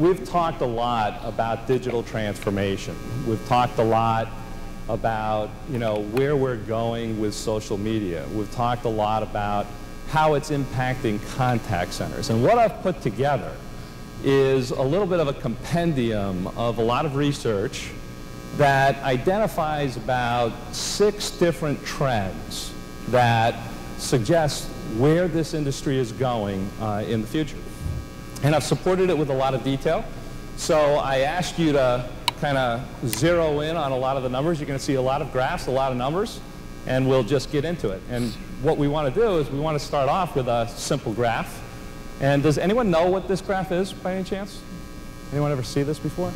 we've talked a lot about digital transformation. We've talked a lot about, where we're going with social media. We've talked a lot about how it's impacting contact centers. And what I've put together is a little bit of a compendium of a lot of research that identifies about 6 different trends that suggest where this industry is going in the future. And I've supported it with a lot of detail. So I asked you to kind of zero in on a lot of the numbers. You're going to see a lot of graphs, a lot of numbers, and we'll just get into it. And what we want to do is we want to start off with a simple graph. And does anyone know what this graph is by any chance? Anyone ever see this before?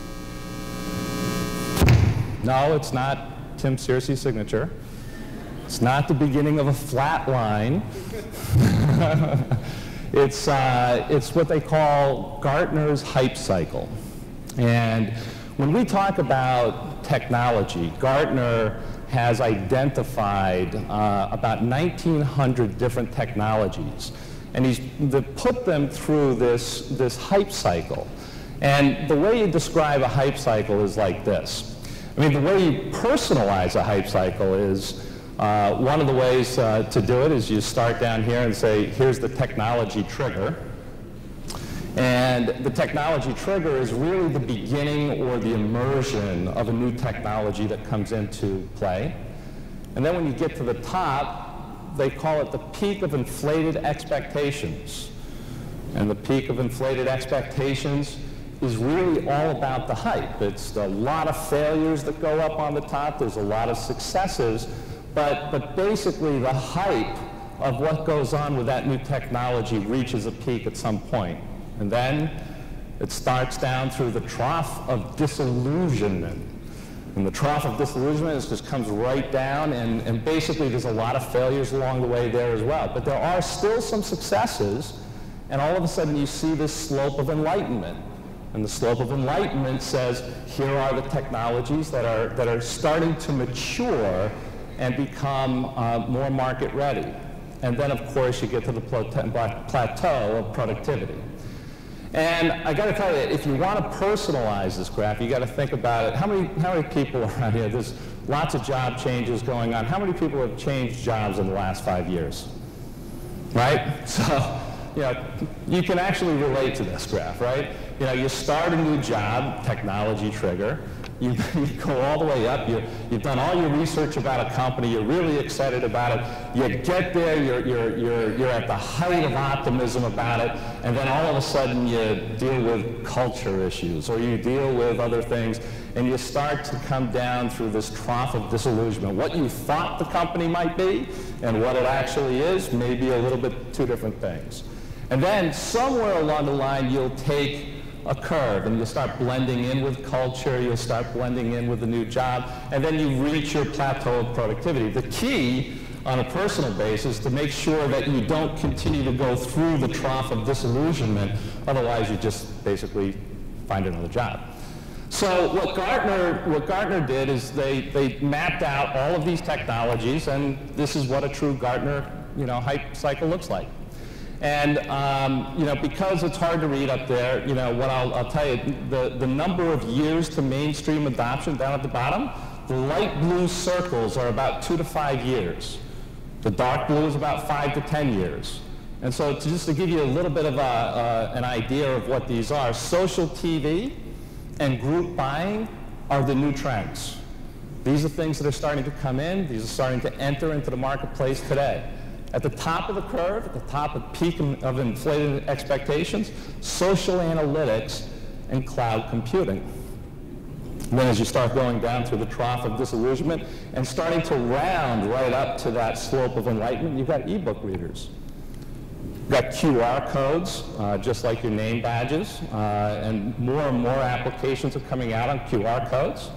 No, it's not Tim Searcy's signature. It's not the beginning of a flat line. It's what they call Gartner's hype cycle. And when we talk about technology, Gartner has identified about 1,900 different technologies. And he's put them through this hype cycle. And the way you describe a hype cycle is like this. I mean, the way you personalize a hype cycle is, one of the ways to do it is you start down here and say, here's the technology trigger. And the technology trigger is really the beginning or the immersion of a new technology that comes into play. And then when you get to the top, they call it the peak of inflated expectations. And the peak of inflated expectations is really all about the hype. It's a lot of failures that go up on the top. There's a lot of successes. But basically, the hype of what goes on with that new technology reaches a peak at some point. And then it starts down through the trough of disillusionment. And the trough of disillusionment just comes right down, and basically there's a lot of failures along the way there as well. But there are still some successes, and all of a sudden you see this slope of enlightenment. And the slope of enlightenment says, here are the technologies that are starting to mature and become more market ready. And then, of course, you get to the plateau of productivity. And I got to tell you, if you want to personalize this graph, you got to think about it. How many people around here? There's lots of job changes going on. How many people have changed jobs in the last 5 years? Right? So, you can actually relate to this graph, right? You start a new job, technology trigger. You go all the way up. You've done all your research about a company. You're really excited about it. You get there. You're at the height of optimism about it, and then all of a sudden you deal with culture issues, or you deal with other things, and you start to come down through this trough of disillusionment. What you thought the company might be, and what it actually is, may be a little bit two different things. And then somewhere along the line, you'll take a curve, and you'll start blending in with culture, you'll start blending in with the new job, and then you reach your plateau of productivity. The key, on a personal basis, to make sure that you don't continue to go through the trough of disillusionment, otherwise you just basically find another job. So what Gartner did is they mapped out all of these technologies, and this is what a true Gartner hype cycle looks like. And because it's hard to read up there, what I'll tell you, the number of years to mainstream adoption down at the bottom, the light blue circles are about 2 to 5 years. The dark blue is about 5 to 10 years. And so just to give you a little bit of an idea of what these are, social TV and group buying are the new trends. These are things that are starting to come in. These are starting to enter into the marketplace today. At the top of the curve, at the top of peak of inflated expectations, social analytics and cloud computing. And then as you start going down through the trough of disillusionment and starting to round right up to that slope of enlightenment, you've got ebook readers. You've got QR codes, just like your name badges, and more applications are coming out on QR codes.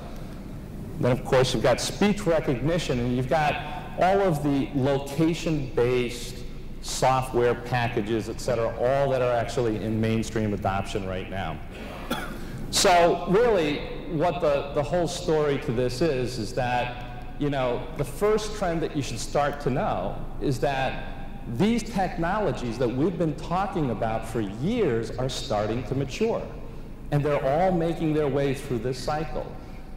Then, of course, you've got speech recognition, and you've got all of the location-based software packages, et cetera, all that are actually in mainstream adoption right now. So really, what the whole story to this is that, the first trend that you should start to know is that these technologies that we've been talking about for years are starting to mature. And they're all making their way through this cycle.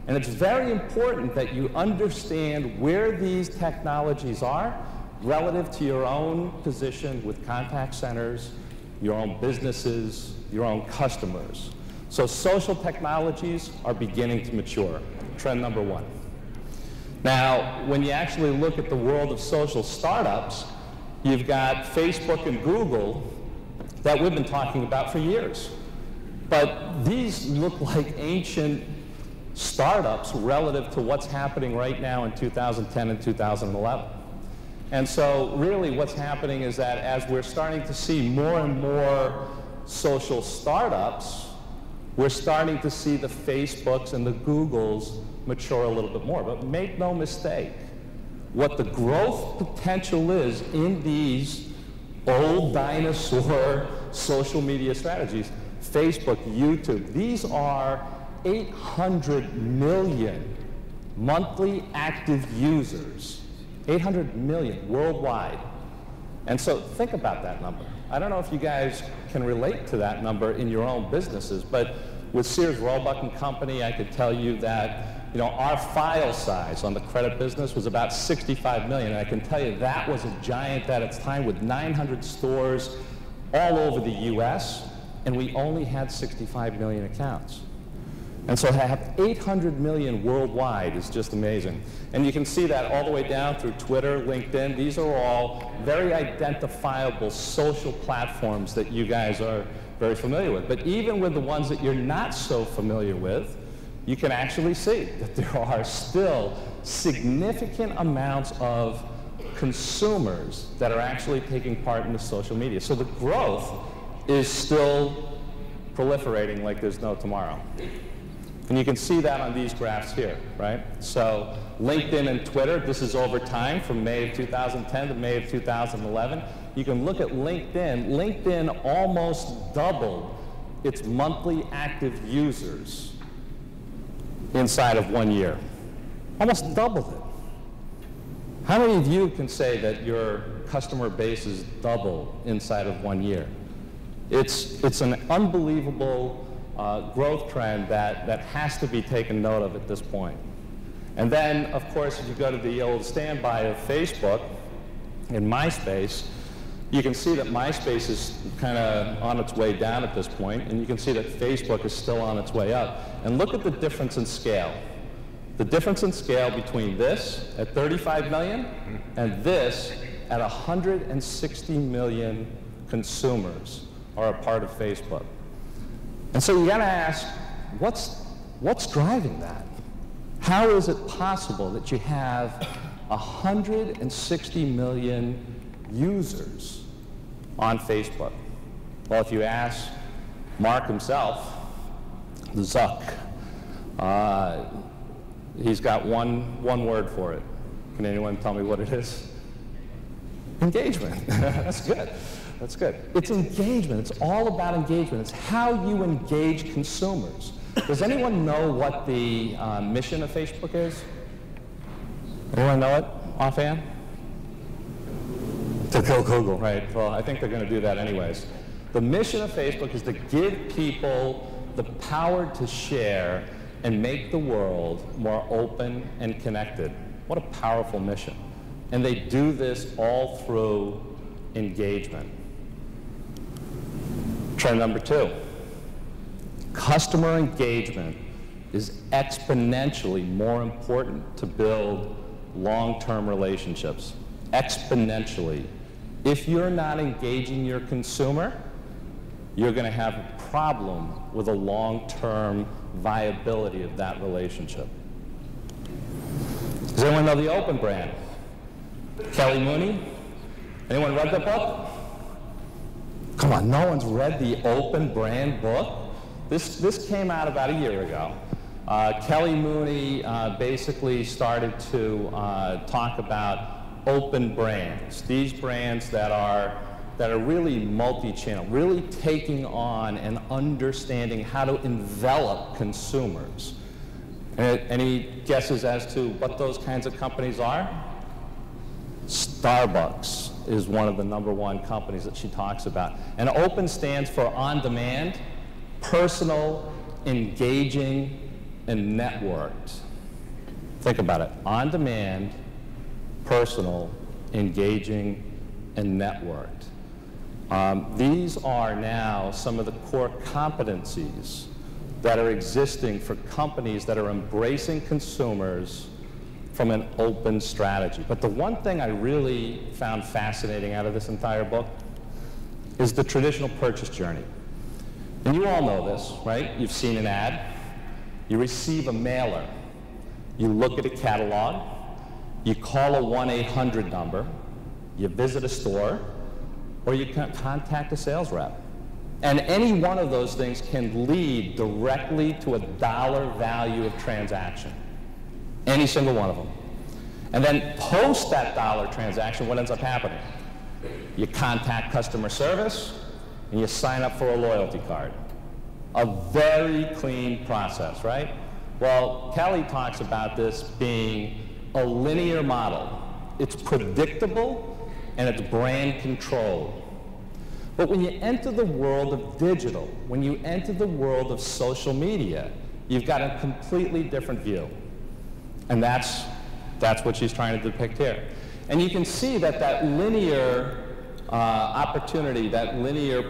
And it's very important that you understand where these technologies are relative to your own position with contact centers, your own businesses, your own customers. So social technologies are beginning to mature. Trend number one. Now, when you actually look at the world of social startups, you've got Facebook and Google that we've been talking about for years. But these look like ancient startups relative to what's happening right now in 2010 and 2011. And so really what's happening is that as we're starting to see more and more social startups, we're starting to see the Facebooks and the Googles mature a little bit more. But make no mistake, what the growth potential is in these old dinosaur social media strategies, Facebook, YouTube, these are 800 million monthly active users, 800 million worldwide. And so think about that number. I don't know if you guys can relate to that number in your own businesses, but with Sears Roebuck and Company, I could tell you that our file size on the credit business was about 65 million. And I can tell you that was a giant at its time with 900 stores all over the US, and we only had 65 million accounts. And so to have 800 million worldwide is just amazing. And you can see that all the way down through Twitter, LinkedIn. These are all very identifiable social platforms that you guys are very familiar with. But even with the ones that you're not so familiar with, you can actually see that there are still significant amounts of consumers that are actually taking part in the social media. So the growth is still proliferating like there's no tomorrow. And you can see that on these graphs here, right? So LinkedIn and Twitter, this is over time from May of 2010 to May of 2011. You can look at LinkedIn. LinkedIn almost doubled its monthly active users inside of 1 year. Almost doubled it. How many of you can say that your customer base is doubled inside of 1 year? It's an unbelievable growth trend that has to be taken note of at this point. And then, of course, if you go to the old standby of Facebook and MySpace, you can see that MySpace is kind of on its way down at this point, and you can see that Facebook is still on its way up. And look at the difference in scale. The difference in scale between this at 35 million and this at 160 million consumers are a part of Facebook. And so you gotta ask, what's driving that? How is it possible that you have 160 million users on Facebook? Well, if you ask Mark himself, the Zuck, he's got one word for it. Can anyone tell me what it is? Engagement. That's good. That's good. It's engagement. It's all about engagement. It's how you engage consumers. Does anyone know what the mission of Facebook is? Anyone know it offhand? To kill Google, right? Well, I think they're going to do that anyways. The mission of Facebook is to give people the power to share and make the world more open and connected. What a powerful mission. And they do this all through engagement. Trend number 2. Customer engagement is exponentially more important to build long-term relationships. Exponentially. If you're not engaging your consumer, you're going to have a problem with a long-term viability of that relationship. Does anyone know the Open brand? Kelly Mooney? Anyone read the book? Come on, no one's read the Open brand book? This came out about a year ago. Kelly Mooney basically started to talk about open brands. These brands that are really multi-channel, really taking on and understanding how to envelop consumers. Any guesses as to what those kinds of companies are? Starbucks is one of the #1 companies that she talks about. And open stands for on-demand, personal, engaging, and networked. Think about it. On-demand, personal, engaging, and networked. These are now some of the core competencies that are existing for companies that are embracing consumers from an open strategy. But the one thing I really found fascinating out of this entire book is the traditional purchase journey. And you all know this, right? You've seen an ad, you receive a mailer, you look at a catalog, you call a 1-800 number, you visit a store, or you can contact a sales rep. And any one of those things can lead directly to a dollar value of transaction. Any single one of them. And then post that dollar transaction, what ends up happening? You contact customer service, and you sign up for a loyalty card. A very clean process, right? Well, Kelly talks about this being a linear model. It's predictable, and it's brand controlled. But when you enter the world of digital, when you enter the world of social media, you've got a completely different view. And that's what she's trying to depict here. And you can see that that linear opportunity, that linear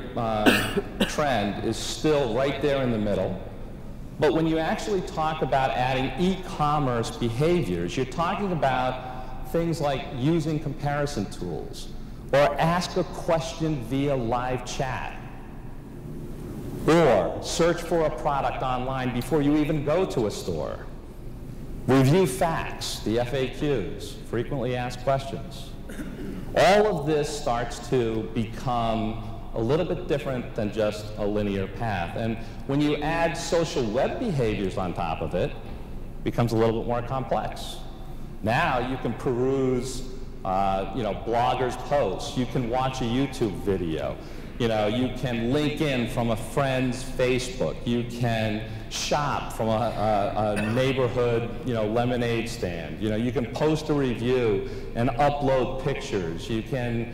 trend is still right there in the middle. But when you actually talk about adding e-commerce behaviors, you're talking about things like using comparison tools, or ask a question via live chat, or search for a product online before you even go to a store. Review facts, the FAQs, frequently asked questions. All of this starts to become a little bit different than just a linear path. And when you add social web behaviors on top of it, it becomes a little bit more complex. Now you can peruse bloggers' posts. You can watch a YouTube video. You can link in from a friend's Facebook. You can shop from a neighborhood, lemonade stand. You can post a review and upload pictures. You can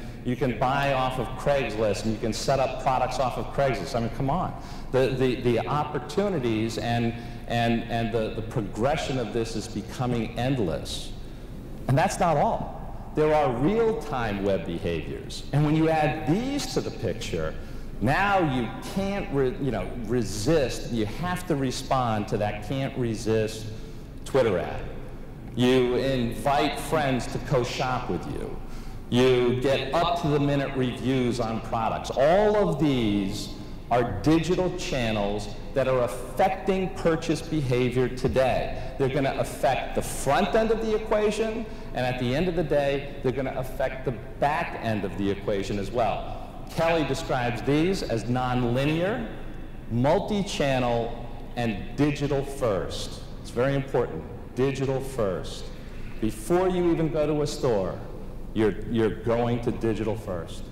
buy off of Craigslist, and you can set up products off of Craigslist. I mean, come on. The opportunities and the progression of this is becoming endless. And that's not all. There are real-time web behaviors. And when you add these to the picture, now you can't resist. You have to respond to that can't resist Twitter ad. You invite friends to co-shop with you. You get up-to-the-minute reviews on products. All of these are digital channels that are affecting purchase behavior today. They're going to affect the front end of the equation, and at the end of the day, they're going to affect the back end of the equation as well. Kelly describes these as nonlinear, multi-channel, and digital first. It's very important, digital first. Before you even go to a store, you're going to digital first.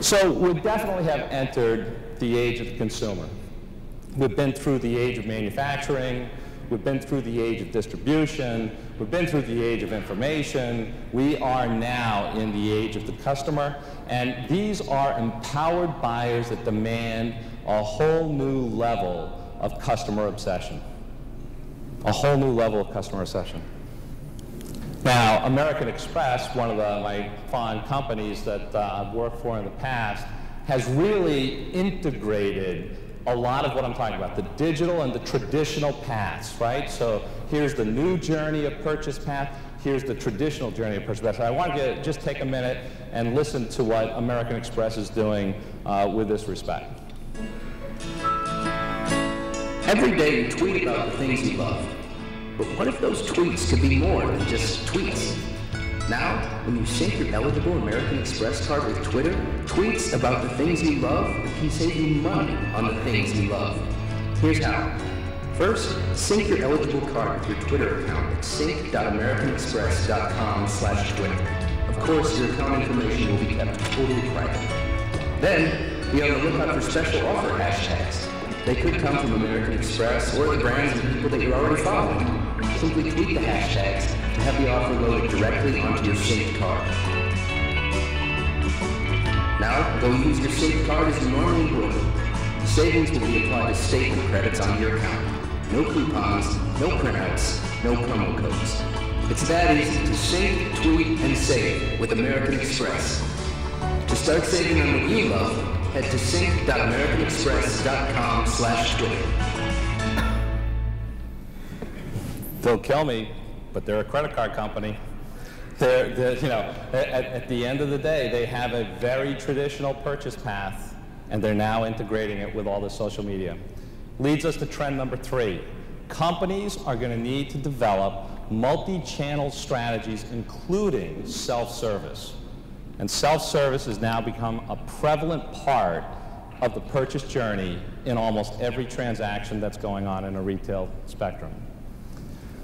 So we definitely have entered the age of the consumer. We've been through the age of manufacturing. We've been through the age of distribution. We've been through the age of information. We are now in the age of the customer. And these are empowered buyers that demand a whole new level of customer obsession. A whole new level of customer obsession. Now, American Express, one of my fond companies that I've worked for in the past, has really integrated a lot of what I'm talking about, the digital and the traditional paths, right? So here's the new journey of purchase path, here's the traditional journey of purchase path. So I want you to just take a minute and listen to what American Express is doing with this respect. Every day you tweet about the things you love. But what if those tweets could be more than just tweets? Now, when you sync your eligible American Express card with Twitter, tweets about the things you love can save you money on the things you love. Here's how. First, sync your eligible card with your Twitter account at sync.americanexpress.com/Twitter. Of course, your account information will be kept totally private. Then, be on the lookout for special offer hashtags. They could come from American Express or the brands and people that you're already following. Simply tweet the hashtags to have the offer loaded directly onto your synced card. Now, go use your synced card as you normally would. savings will be applied as statement credits on your account. No coupons, no printouts, no promo codes. It's that easy to sync, tweet, and save with American Express. To start saving on what you love, head to sync.americanexpress.com/Twitter. They'll kill me, but they're a credit card company. They're you know, at the end of the day, they have a very traditional purchase path, and they're now integrating it with all the social media. Leads us to trend number 3. Companies are going to need to develop multi-channel strategies, including self-service. And self-service has now become a prevalent part of the purchase journey in almost every transaction that's going on in a retail spectrum.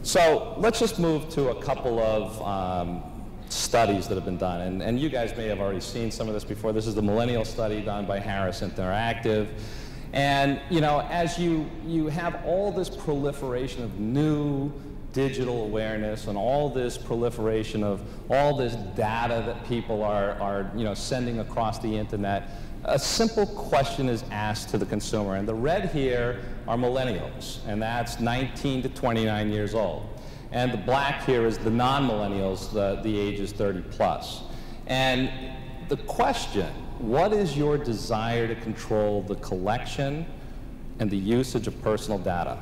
So let's just move to a couple of studies that have been done. And you guys may have already seen some of this before. This is the millennial study done by Harris Interactive. And you know, as you have all this proliferation of new digital awareness and all this proliferation of all this data that people are you know, sending across the internet, a simple question is asked to the consumer. And the red here are millennials, and that's 19 to 29 years old. And the black here is the non-millennials, the ages 30 plus. And the question, what is your desire to control the collection and the usage of personal data?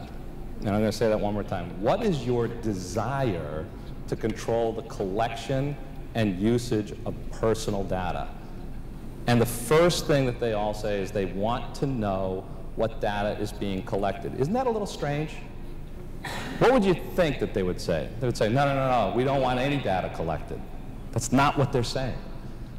And I'm going to say that one more time. What is your desire to control the collection and usage of personal data? And the first thing that they all say is they want to know what data is being collected. Isn't that a little strange? What would you think that they would say? They would say, no, no, no, no, we don't want any data collected. That's not what they're saying.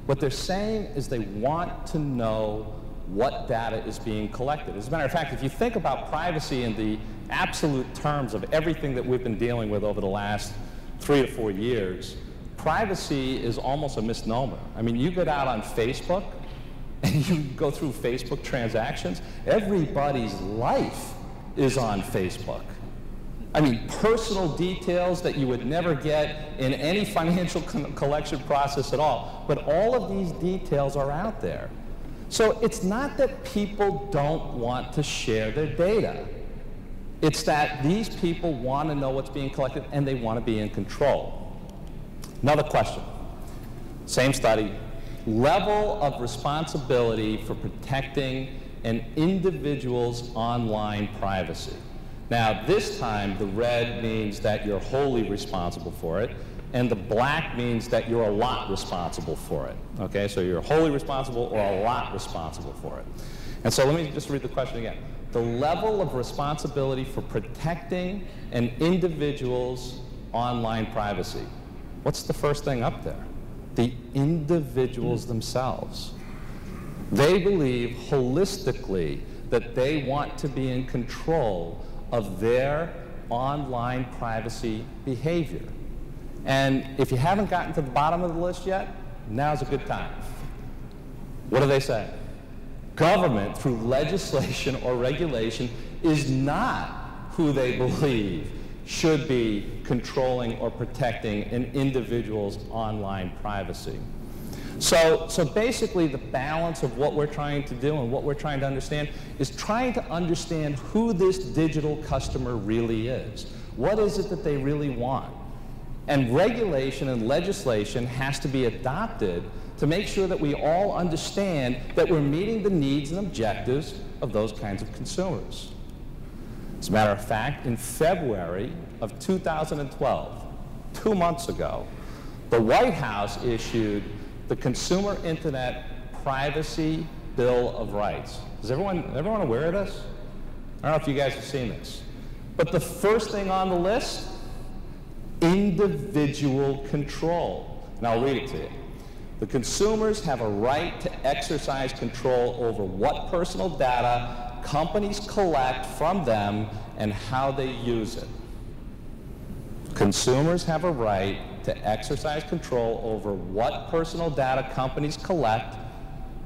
What they're saying is they want to know what data is being collected. As a matter of fact, if you think about privacy in the absolute terms of everything that we've been dealing with over the last 3 to 4 years, privacy is almost a misnomer. I mean, you get out on Facebook and you go through Facebook transactions, everybody's life is on Facebook. I mean, personal details that you would never get in any financial collection process at all, but all of these details are out there. So it's not that people don't want to share their data. It's that these people want to know what's being collected and they want to be in control. Another question, same study, level of responsibility for protecting an individual's online privacy. Now, this time, the red means that you're wholly responsible for it, and the black means that you're a lot responsible for it. Okay, so you're wholly responsible or a lot responsible for it. And so let me just read the question again. The level of responsibility for protecting an individual's online privacy. What's the first thing up there? The individuals themselves. They believe holistically that they want to be in control of their online privacy behavior. And if you haven't gotten to the bottom of the list yet, now's a good time. What do they say? Government, through legislation or regulation, is not who they believe should be controlling or protecting an individual's online privacy. So basically the balance of what we're trying to do and what we're trying to understand is trying to understand who this digital customer really is. What is it that they really want? And regulation and legislation has to be adopted to make sure that we all understand that we're meeting the needs and objectives of those kinds of consumers. As a matter of fact, in February of 2012, 2 months ago, the White House issued the Consumer Internet Privacy Bill of Rights. Is everyone aware of this? I don't know if you guys have seen this. But the first thing on the list, individual control. And I'll read it to you. The consumers have a right to exercise control over what personal data companies collect from them and how they use it. Consumers have a right to exercise control over what personal data companies collect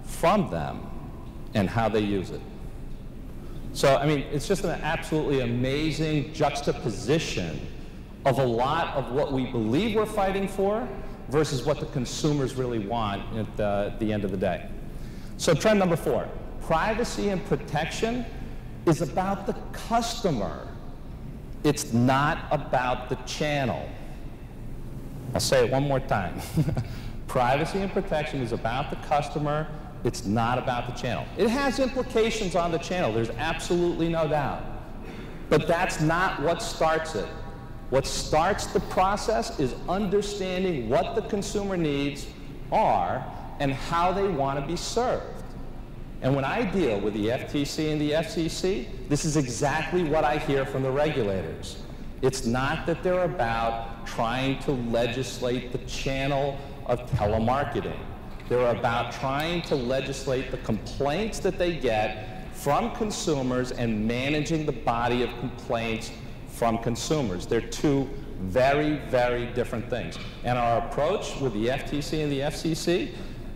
from them and how they use it. So, I mean, it's just an absolutely amazing juxtaposition of a lot of what we believe we're fighting for versus what the consumers really want at the end of the day. So trend number 4, Privacy and protection is about the customer. It's not about the channel. I'll say it one more time. Privacy and protection is about the customer. It's not about the channel. It has implications on the channel. There's absolutely no doubt. But that's not what starts it. What starts the process is understanding what the consumer needs are and how they want to be served. And when I deal with the FTC and the FCC, this is exactly what I hear from the regulators. It's not that they're about trying to legislate the channel of telemarketing. They're about trying to legislate the complaints that they get from consumers and managing the body of complaints from consumers. They're two very, very different things. And our approach with the FTC and the FCC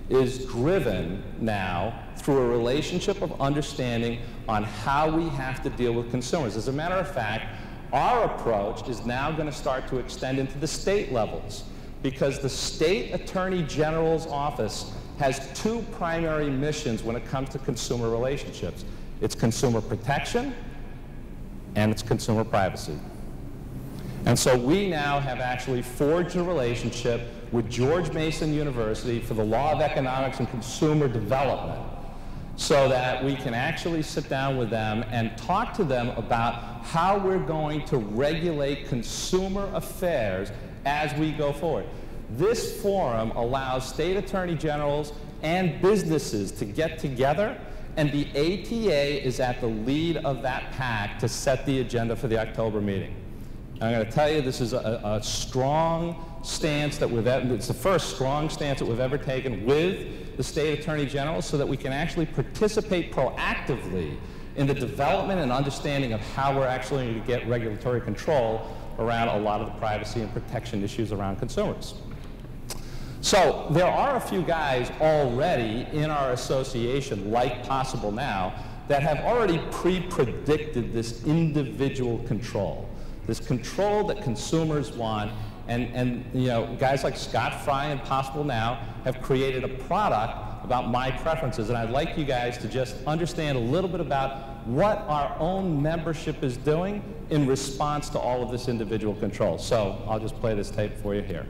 is driven now through a relationship of understanding on how we have to deal with consumers. As a matter of fact, our approach is now going to start to extend into the state levels, because the state attorney general's office has two primary missions when it comes to consumer relationships. It's consumer protection and it's consumer privacy. And so we now have actually forged a relationship with George Mason University for the Law of Economics and Consumer Development, so that we can actually sit down with them and talk to them about how we're going to regulate consumer affairs as we go forward. This forum allows state attorney generals and businesses to get together, and the ATA is at the lead of that pack to set the agenda for the October meeting. I'm going to tell you, this is a strong stance that it's the first strong stance that we've ever taken with the state attorney general, so that we can actually participate proactively in the development and understanding of how we're actually going to get regulatory control around a lot of the privacy and protection issues around consumers. So there are a few guys already in our association, like Possible Now, that have already pre-predicted this individual control, this control that consumers want. And you know, guys like Scott Fry and Possible Now have created a product about my preferences, and I'd like you guys to just understand a little bit about what our own membership is doing in response to all of this individual control. So I'll just play this tape for you here.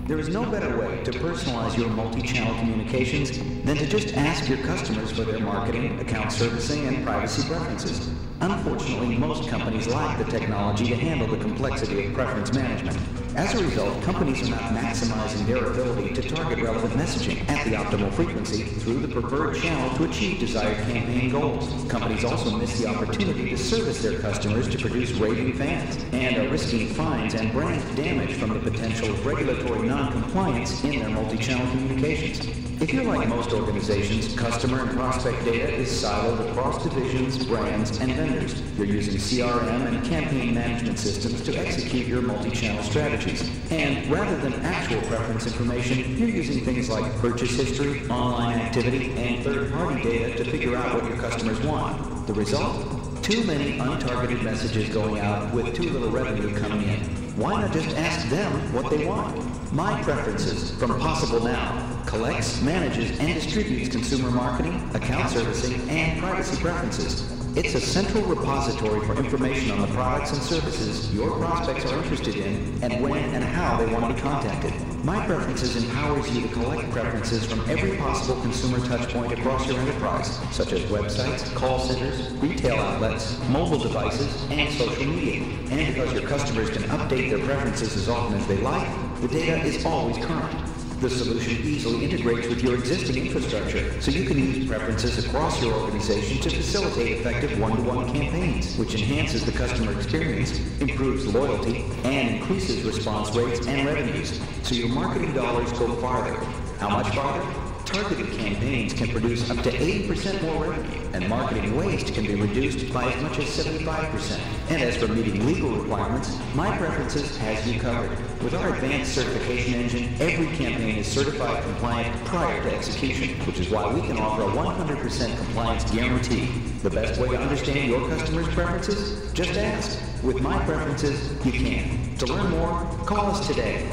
There is no better way to personalize your multi-channel communications than to just ask your customers for their marketing, account servicing, and privacy preferences. Unfortunately, most companies lack the technology to handle the complexity of preference management. As a result, companies are not maximizing their ability to target relevant messaging at the optimal frequency through the preferred channel to achieve desired campaign goals. Companies also miss the opportunity to service their customers to produce raving fans, and are risking fines and brand damage from the potential of regulatory non-compliance in their multi-channel communications. If you're like most organizations, customer and prospect data is siloed across divisions, brands, and vendors. You're using CRM and campaign management systems to execute your multi-channel strategies. And rather than actual preference information, you're using things like purchase history, online activity, and third-party data to figure out what your customers want. The result? Too many untargeted messages going out with too little revenue coming in. Why not just ask them what they want? My Preferences from Possible Now collects, manages, and distributes consumer marketing, account servicing, and privacy preferences. It's a central repository for information on the products and services your prospects are interested in, and when and how they want to be contacted. My Preferences empowers you to collect preferences from every possible consumer touchpoint across your enterprise, such as websites, call centers, retail outlets, mobile devices, and social media. And because your customers can update their preferences as often as they like, the data is always current. The solution easily integrates with your existing infrastructure, so you can use preferences across your organization to facilitate effective one-to-one campaigns, which enhances the customer experience, improves loyalty, and increases response rates and revenues, so your marketing dollars go farther. How much farther? Targeted campaigns can produce up to 80% more revenue, and marketing waste can be reduced by as much as 75%. And as for meeting legal requirements, My Preferences has you covered. With our advanced certification engine, every campaign is certified compliant prior to execution, which is why we can offer a 100% compliance guarantee. The best way to understand your customers' preferences? Just ask. With My Preferences, you can. To learn more, call us today.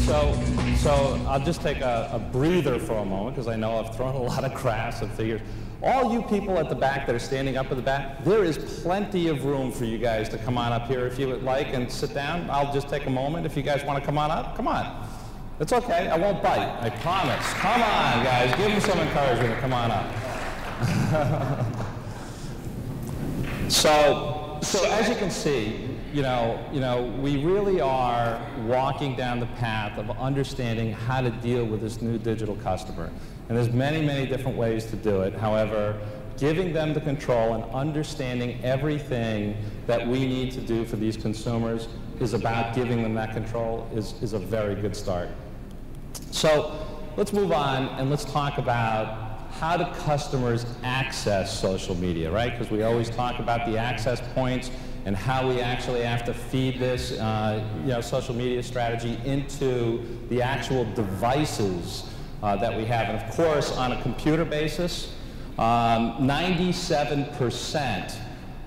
So I'll just take a breather for a moment, because I know I've thrown a lot of graphs and figures. All you people at the back that are standing up at the back, there is plenty of room for you guys to come on up here if you would like and sit down. I'll just take a moment. If you guys want to come on up, come on. It's okay. I won't bite. I promise. Come on, guys. Give them some encouragement to come on up. So as you can see, we really are walking down the path of understanding how to deal with this new digital customer. And there's many, many different ways to do it. However, giving them the control and understanding everything that we need to do for these consumers is about giving them that control is a very good start. So let's move on and let's talk about how do customers access social media, right? Because we always talk about the access points and how we actually have to feed this social media strategy into the actual devices that we have. And of course, on a computer basis, 97%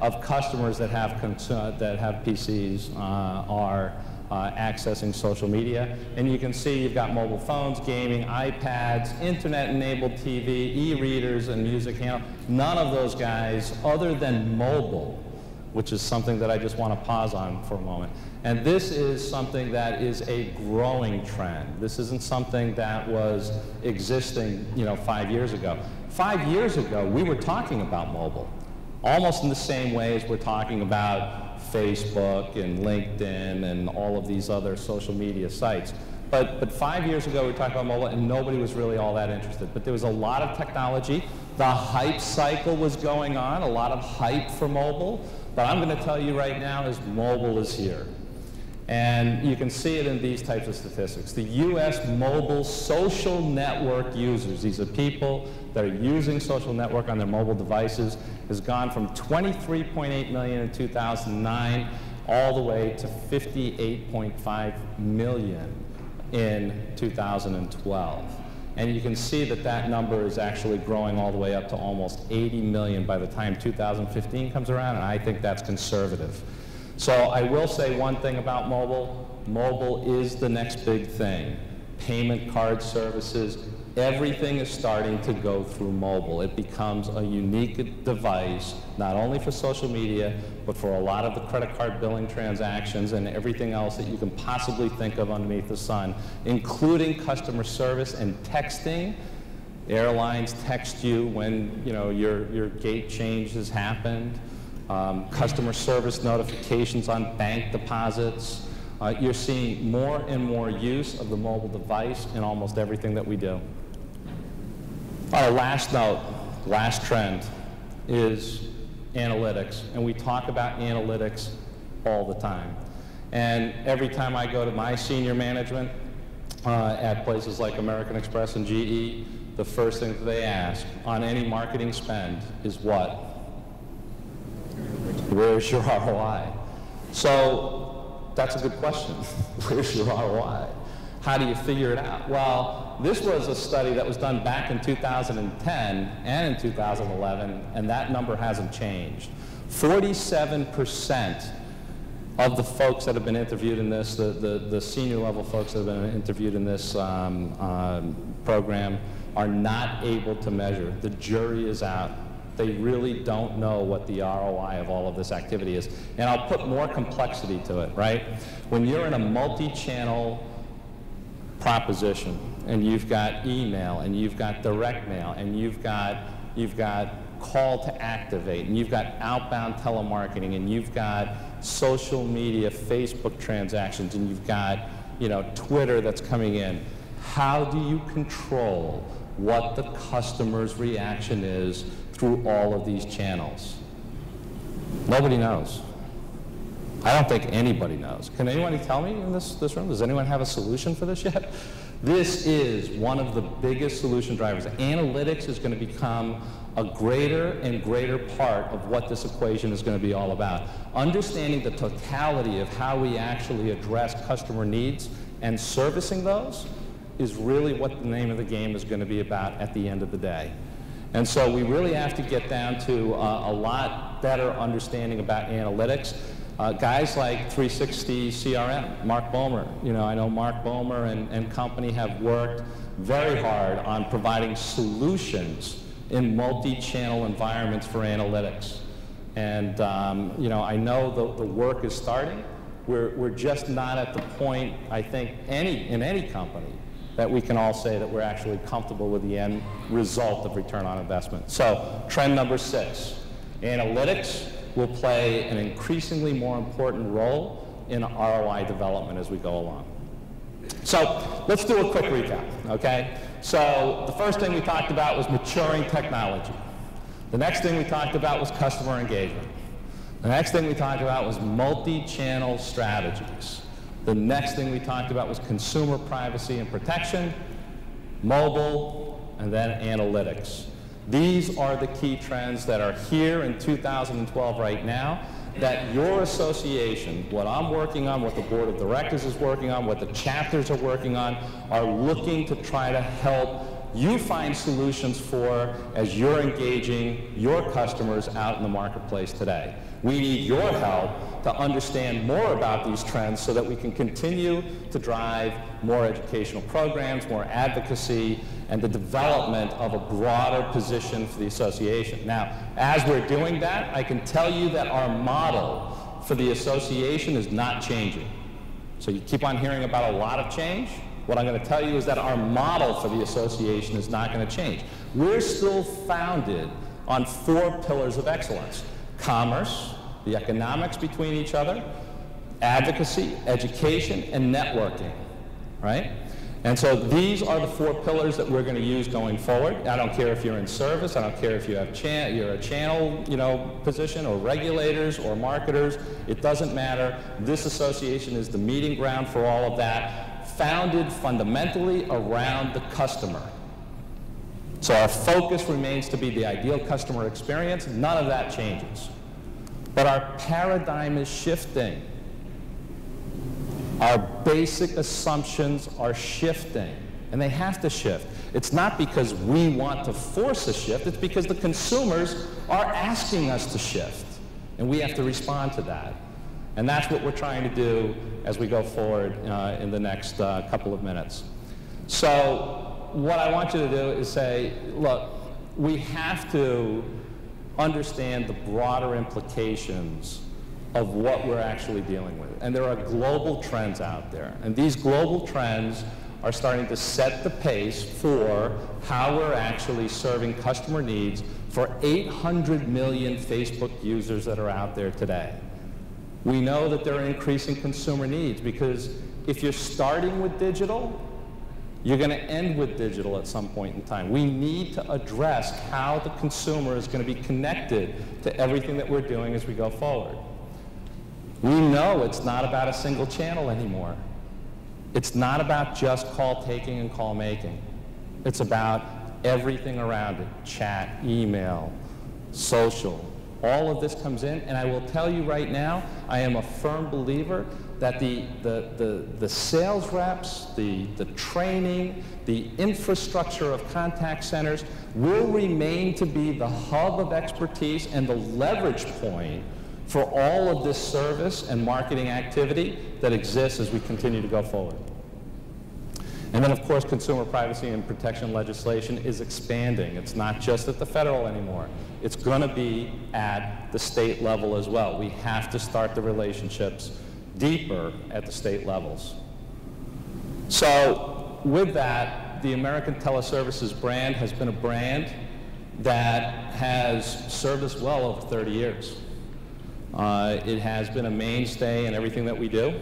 of customers that have PCs are accessing social media. And you can see you've got mobile phones, gaming, iPads, internet-enabled TV, e-readers, and music handle. None of those guys, other than mobile, which is something that I just want to pause on for a moment. And this is something that is a growing trend. This isn't something that was existing, 5 years ago. 5 years ago, we were talking about mobile, almost in the same way as we're talking about Facebook and LinkedIn and all of these other social media sites. But 5 years ago, we talked about mobile, and nobody was really all that interested. But there was a lot of technology. The hype cycle was going on, a lot of hype for mobile. But I'm going to tell you right now is mobile is here. And you can see it in these types of statistics. The US mobile social network users, these are people that are using social network on their mobile devices, has gone from 23.8 million in 2009 all the way to 58.5 million in 2012. And you can see that that number is actually growing all the way up to almost 80 million by the time 2015 comes around, and I think that's conservative. So I will say one thing about mobile. Mobile is the next big thing. Payment card services, everything is starting to go through mobile. It becomes a unique device, not only for social media, but for a lot of the credit card billing transactions and everything else that you can possibly think of underneath the sun, including customer service and texting. Airlines text you when your gate change has happened. Customer service notifications on bank deposits. You're seeing more and more use of the mobile device in almost everything that we do. Our last note, last trend, is analytics. And we talk about analytics all the time. And every time I go to my senior management at places like American Express and GE, the first thing that they ask on any marketing spend is what? Where's your ROI? So that's a good question. Where's your ROI? How do you figure it out? Well, this was a study that was done back in 2010 and in 2011, and that number hasn't changed. 47% of the folks that have been interviewed in this, the senior level folks that have been interviewed in this program, are not able to measure. The jury is out. They really don't know what the ROI of all of this activity is. And I'll put more complexity to it, right? When you're in a multi-channel proposition, and you've got email, and you've got direct mail, and you've got call to activate, and you've got outbound telemarketing, and you've got social media, Facebook transactions, and you've got Twitter that's coming in, how do you control what the customer's reaction is through all of these channels? Nobody knows. I don't think anybody knows. Can anybody tell me in this room? Does anyone have a solution for this yet? This is one of the biggest solution drivers. Analytics is going to become a greater and greater part of what this equation is going to be all about. Understanding the totality of how we actually address customer needs and servicing those is really what the name of the game is going to be about at the end of the day. And so we really have to get down to a lot better understanding about analytics. Guys like 360 CRM, Mark Bomer. I know Mark Bomer and company have worked very hard on providing solutions in multi-channel environments for analytics. And I know the work is starting. We're just not at the point, I think, in any company that we can all say that we're actually comfortable with the end result of return on investment. So, trend number 6, analytics will play an increasingly more important role in ROI development as we go along. So, let's do a quick recap, okay? So, the first thing we talked about was maturing technology. The next thing we talked about was customer engagement. The next thing we talked about was multi-channel strategies. The next thing we talked about was consumer privacy and protection, mobile, and then analytics. These are the key trends that are here in 2012 right now that your association, what I'm working on, what the board of directors is working on, what the chapters are working on, are looking to try to help you find solutions for as you're engaging your customers out in the marketplace today. We need your help to understand more about these trends so that we can continue to drive more educational programs, more advocacy, and the development of a broader position for the association. Now, as we're doing that, I can tell you that our model for the association is not changing. So you keep on hearing about a lot of change. What I'm going to tell you is that our model for the association is not going to change. We're still founded on 4 pillars of excellence: commerce, the economics between each other, advocacy, education, and networking, right? And so these are the 4 pillars that we're going to use going forward. I don't care if you're in service, I don't care if you have you're a channel, position, or regulators or marketers. It doesn't matter. This association is the meeting ground for all of that, founded fundamentally around the customer. So our focus remains to be the ideal customer experience. None of that changes. But our paradigm is shifting. Our basic assumptions are shifting, and they have to shift. It's not because we want to force a shift, it's because the consumers are asking us to shift, and we have to respond to that. And that's what we're trying to do as we go forward in the next couple of minutes. So what I want you to do is say, look, we have to understand the broader implications of what we're actually dealing with. And there are global trends out there. And these global trends are starting to set the pace for how we're actually serving customer needs for 800 million Facebook users that are out there today. We know that there are increasing consumer needs because if you're starting with digital, you're going to end with digital at some point in time. We need to address how the consumer is going to be connected to everything that we're doing as we go forward. We know it's not about a single channel anymore. It's not about just call taking and call making. It's about everything around it: chat, email, social. All of this comes in, and I will tell you right now, I am a firm believer that the sales reps, the training, the infrastructure of contact centers will remain to be the hub of expertise and the leverage point for all of this service and marketing activity that exists as we continue to go forward. And then, of course, consumer privacy and protection legislation is expanding. It's not just at the federal anymore. It's going to be at the state level as well. We have to start the relationships deeper at the state levels. So with that, the American Teleservices brand has been a brand that has served us well over 30 years. It has been a mainstay in everything that we do.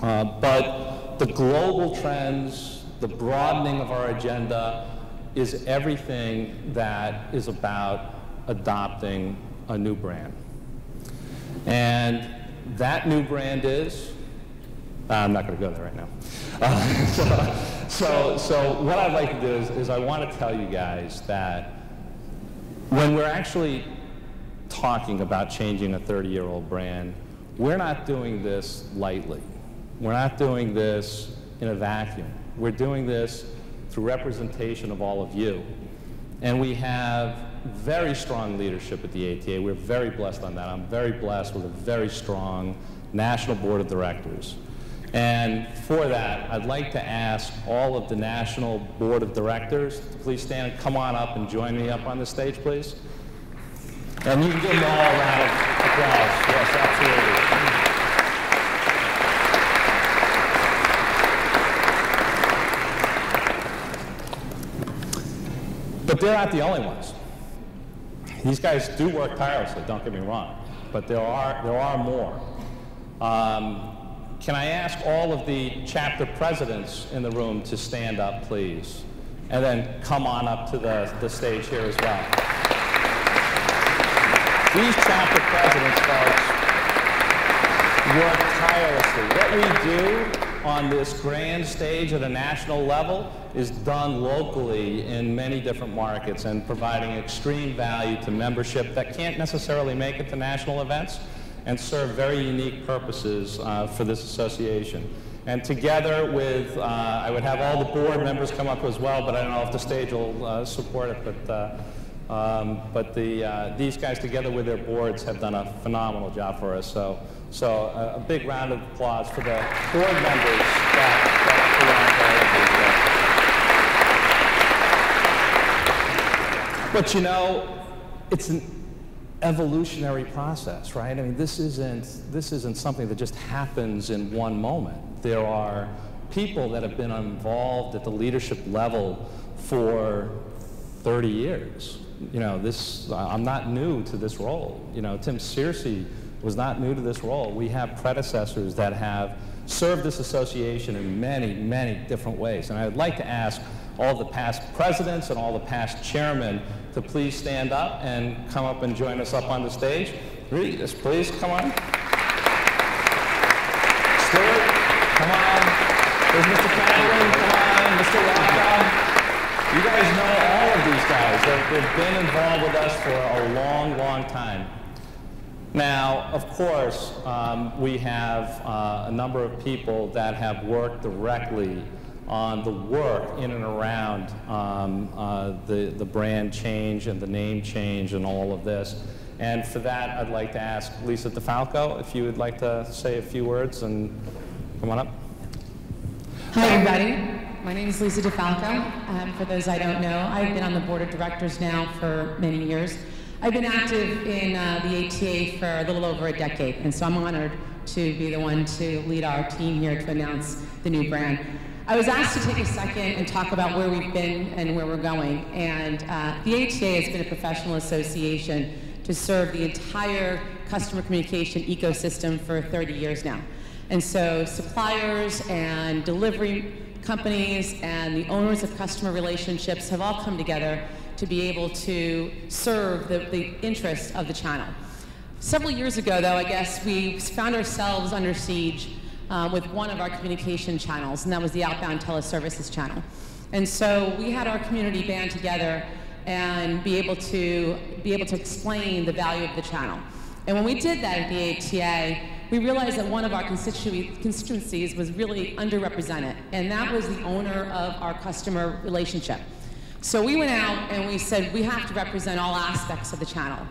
But the global trends, the broadening of our agenda is everything that is about adopting a new brand. And that new brand is, I'm not going to go there right now. So what I'd like to do is I want to tell you guys that when we're actually talking about changing a 30-year-old brand, we're not doing this lightly. We're not doing this in a vacuum. We're doing this through representation of all of you. And we have very strong leadership at the ATA. We're very blessed on that. I'm very blessed with a very strong national board of directors. And for that, I'd like to ask all of the national board of directors to please stand and come on up and join me up on the stage, please. And you can give them all a round of applause. Yes, absolutely. But they're not the only ones. These guys do work tirelessly, don't get me wrong, but there are more. Can I ask all of the chapter presidents in the room to stand up, please? And then come on up to the stage here as well. These chapter presidents, folks, work tirelessly. What we do on this grand stage at a national level is done locally in many different markets and providing extreme value to membership that can't necessarily make it to national events and serve very unique purposes for this association. And together with, I would have all the board members come up as well, but I don't know if the stage will support it, but these guys together with their boards have done a phenomenal job for us. So a big round of applause for the board members that surround all of these guys. But you know, it's an evolutionary process, right? I mean, this isn't something that just happens in one moment. There are people that have been involved at the leadership level for 30 years. You know, I'm not new to this role. You know, Tim Searcy was not new to this role. We have predecessors that have served this association in many, many different ways. And I would like to ask all the past presidents and all the past chairmen to please stand up and come up and join us up on the stage. Regis, please, come on. Stuart, come on. There's Mr. Cameron, come on. Mr. Rockoff. You guys know all of these guys. They've been involved with us for a long, long time. Now, of course, we have a number of people that have worked directly on the work in and around the brand change and the name change and all of this. And for that, I'd like to ask Lisa DeFalco if you would like to say a few words and come on up. Hi, everybody. My name is Lisa DeFalco. For those I don't know, I've been on the board of directors now for many years. I've been active in the ATA for a little over a decade, and so I'm honored to be the one to lead our team here to announce the new brand. I was asked to take a second and talk about where we've been and where we're going, and the ATA has been a professional association to serve the entire customer communication ecosystem for 30 years now. And so suppliers and delivery companies and the owners of customer relationships have all come together to be able to serve the interests of the channel. Several years ago, though, I guess, we found ourselves under siege with one of our communication channels, and that was the outbound teleservices channel. And so we had our community band together and be able to explain the value of the channel. And when we did that at the ATA, we realized that one of our constituencies was really underrepresented, and that was the owner of our customer relationship. So we went out and we said, we have to represent all aspects of the channel.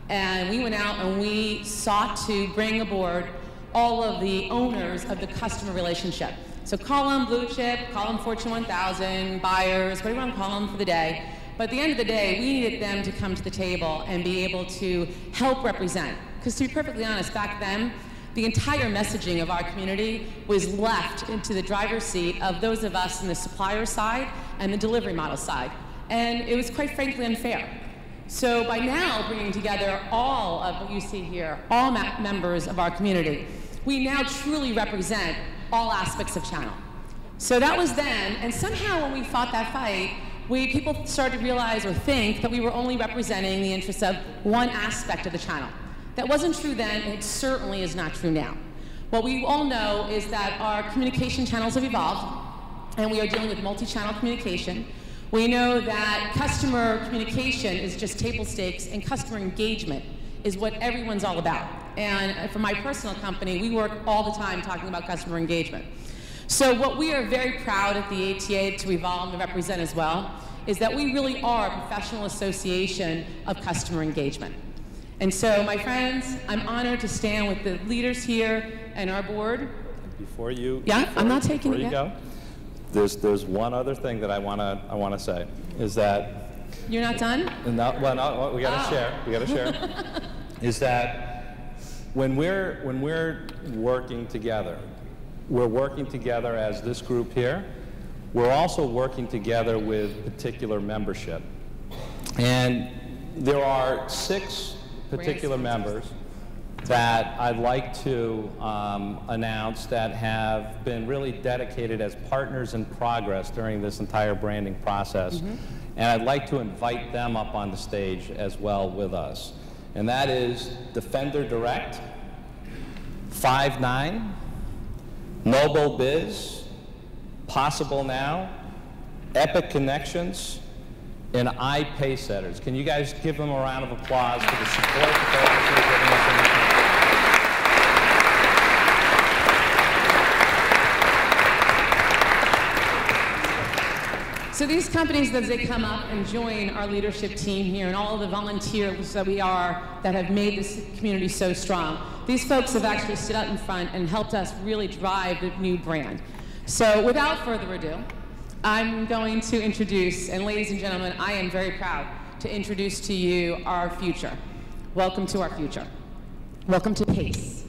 And we went out and we sought to bring aboard all of the owners of the customer relationship. So call them blue chip, call them Fortune 1000, buyers, whatever you want to call them for the day. But at the end of the day, we needed them to come to the table and be able to help represent. Because to be perfectly honest, back then, the entire messaging of our community was left into the driver's seat of those of us in the supplier side and the delivery model side. And it was quite frankly unfair. So by now bringing together all of what you see here, all members of our community, we now truly represent all aspects of channel. So that was then, and somehow when we fought that fight, people started to realize or think that we were only representing the interests of one aspect of the channel. That wasn't true then, and it certainly is not true now. What we all know is that our communication channels have evolved, and we are dealing with multi-channel communication. We know that customer communication is just table stakes, and customer engagement is what everyone's all about. And for my personal company, we work all the time talking about customer engagement. So what we are very proud at the ATA to evolve and represent as well is that we really are a professional association of customer engagement. And so, my friends, I'm honored to stand with the leaders here and our board. Before you, I'm not taking it yet. Go, there's one other thing that I wanna say is that you're not done. No, we gotta share. We gotta share. Is that when we're working together, we're working together as this group here. We're also working together with particular membership, and there are 6 particular members that I'd like to announce that have been really dedicated as partners in progress during this entire branding process. And I'd like to invite them up on the stage as well with us. And that is Defender Direct, 5-9, Mobile Biz, Possible Now, Epic Connections, and iPaysetters. Can you guys give them a round of applause for the support that they're giving us in the community? So these companies, as they come up and join our leadership team here and all of the volunteers that we are that have made this community so strong, these folks have actually stood out in front and helped us really drive the new brand. So without further ado, I'm going to introduce, and ladies and gentlemen, I am very proud to introduce to you our future. Welcome to our future. Welcome to PACE.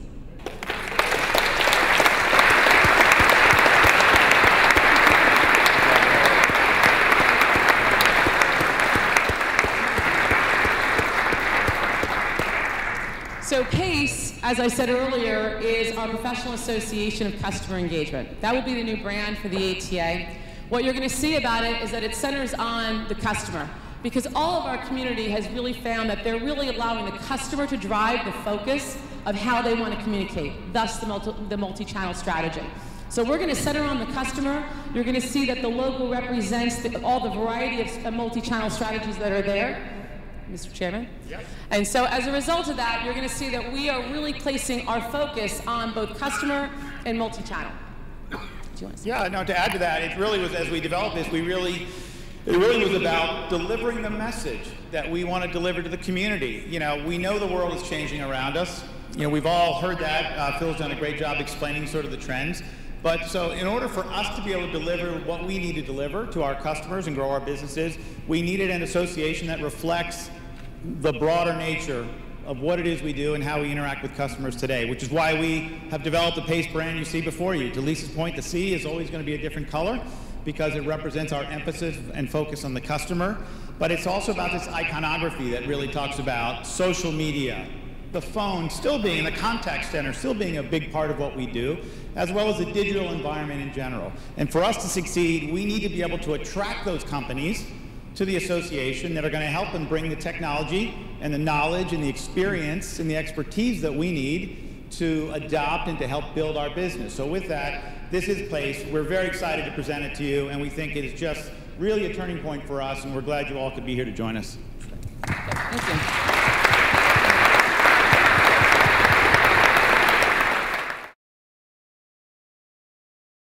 So PACE, as I said earlier, is our professional association of customer engagement. That will be the new brand for the ATA. What you're going to see about it is that it centers on the customer, because all of our community has really found that they're really allowing the customer to drive the focus of how they want to communicate, thus the multi-channel strategy. So we're going to center on the customer. You're going to see that the logo represents all the variety of multi-channel strategies that are there. Mr. Chairman? Yes. And so as a result of that, you're going to see that we are really placing our focus on both customer and multi-channel. Do you want to say? Yeah, no, to add to that, it really was, as we developed this, it really was about delivering the message that we want to deliver to the community. You know, we know the world is changing around us. You know, we've all heard that. Phil's done a great job explaining sort of the trends. But so in order for us to be able to deliver what we need to deliver to our customers and grow our businesses, we needed an association that reflects the broader nature of what it is we do and how we interact with customers today, which is why we have developed the PACE brand you see before you. To Lisa's point, the C is always going to be a different color because it represents our emphasis and focus on the customer. But it's also about this iconography that really talks about social media, the phone still being, the contact center still being a big part of what we do, as well as the digital environment in general. And for us to succeed, we need to be able to attract those companies to the association that are going to help and bring the technology and the knowledge and the experience and the expertise that we need to adopt and to help build our business. So with that, this is PACE. We're very excited to present it to you, and we think it is just really a turning point for us, and we're glad you all could be here to join us.